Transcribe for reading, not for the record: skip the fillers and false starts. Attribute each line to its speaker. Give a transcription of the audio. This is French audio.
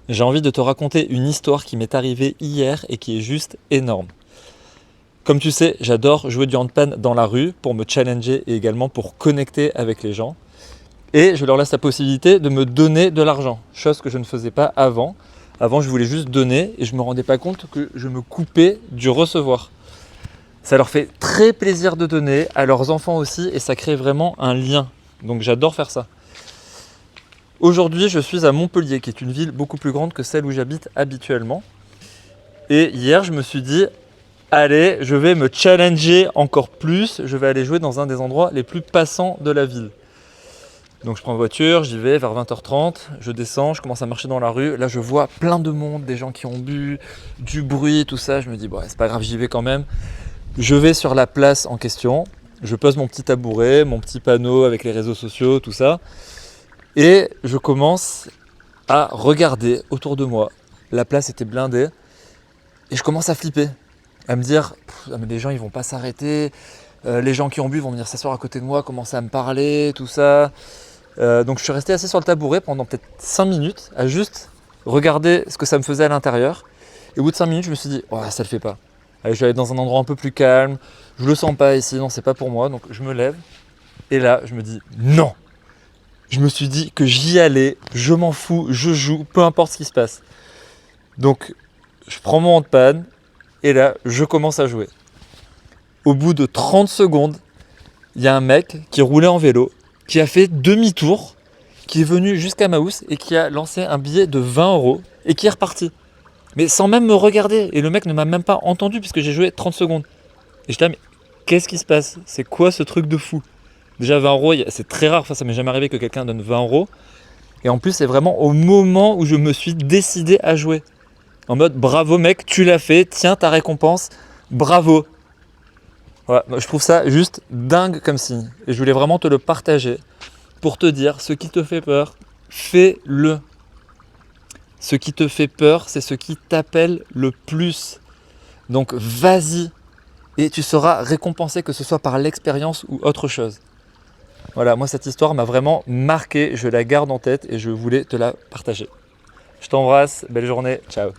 Speaker 1: J'ai envie de te raconter une histoire qui m'est arrivée hier et qui est juste énorme. Comme tu sais, j'adore jouer du handpan dans la rue pour me challenger et également pour connecter avec les gens. Et je leur laisse la possibilité de me donner de l'argent, chose que je ne faisais pas avant. Avant, je voulais juste donner et je ne me rendais pas compte que je me coupais du recevoir. Ça leur fait très plaisir de donner, à leurs enfants aussi, et ça crée vraiment un lien. Donc j'adore faire ça. Aujourd'hui, je suis à Montpellier, qui est une ville beaucoup plus grande que celle où j'habite habituellement. Et hier, je me suis dit, allez, je vais me challenger encore plus. Je vais aller jouer dans un des endroits les plus passants de la ville. Donc je prends une voiture, j'y vais vers 20h30, je descends, je commence à marcher dans la rue. Là, je vois plein de monde, des gens qui ont bu, du bruit, tout ça. Je me dis, bon, c'est pas grave, j'y vais quand même. Je vais sur la place en question. Je pose mon petit tabouret, mon petit panneau avec les réseaux sociaux, tout ça. Et je commence à regarder autour de moi. La place était blindée. Et je commence à flipper. À me dire, mais les gens ils vont pas s'arrêter. Les gens qui ont bu vont venir s'asseoir à côté de moi, commencer à me parler, tout ça. Donc je suis resté assis sur le tabouret pendant peut-être 5 minutes à juste regarder ce que ça me faisait à l'intérieur. Et au bout de 5 minutes, je me suis dit, oh, ça le fait pas. Allez, je vais aller dans un endroit un peu plus calme. Je le sens pas ici, non, c'est pas pour moi. Donc je me lève. Et là, je me dis, non. Je me suis dit que j'y allais, je m'en fous, je joue, peu importe ce qui se passe. Donc je prends mon handpan et là, je commence à jouer. Au bout de 30 secondes, il y a un mec qui roulait en vélo, qui a fait demi-tour, qui est venu jusqu'à ma housse et qui a lancé un billet de 20 € et qui est reparti. Mais sans même me regarder. Et le mec ne m'a même pas entendu puisque j'ai joué 30 secondes. Et j'étais là, mais qu'est-ce qui se passe? C'est quoi ce truc de fou? Déjà 20 €, c'est très rare, ça m'est jamais arrivé que quelqu'un donne 20 €. Et en plus, c'est vraiment au moment où je me suis décidé à jouer. En mode, bravo mec, tu l'as fait, tiens ta récompense, bravo. Voilà, je trouve ça juste dingue comme signe. Et je voulais vraiment te le partager pour te dire, ce qui te fait peur, fais-le. Ce qui te fait peur, c'est ce qui t'appelle le plus. Donc vas-y et tu seras récompensé, que ce soit par l'expérience ou autre chose. Voilà, moi cette histoire m'a vraiment marqué, je la garde en tête et je voulais te la partager. Je t'embrasse, belle journée, ciao.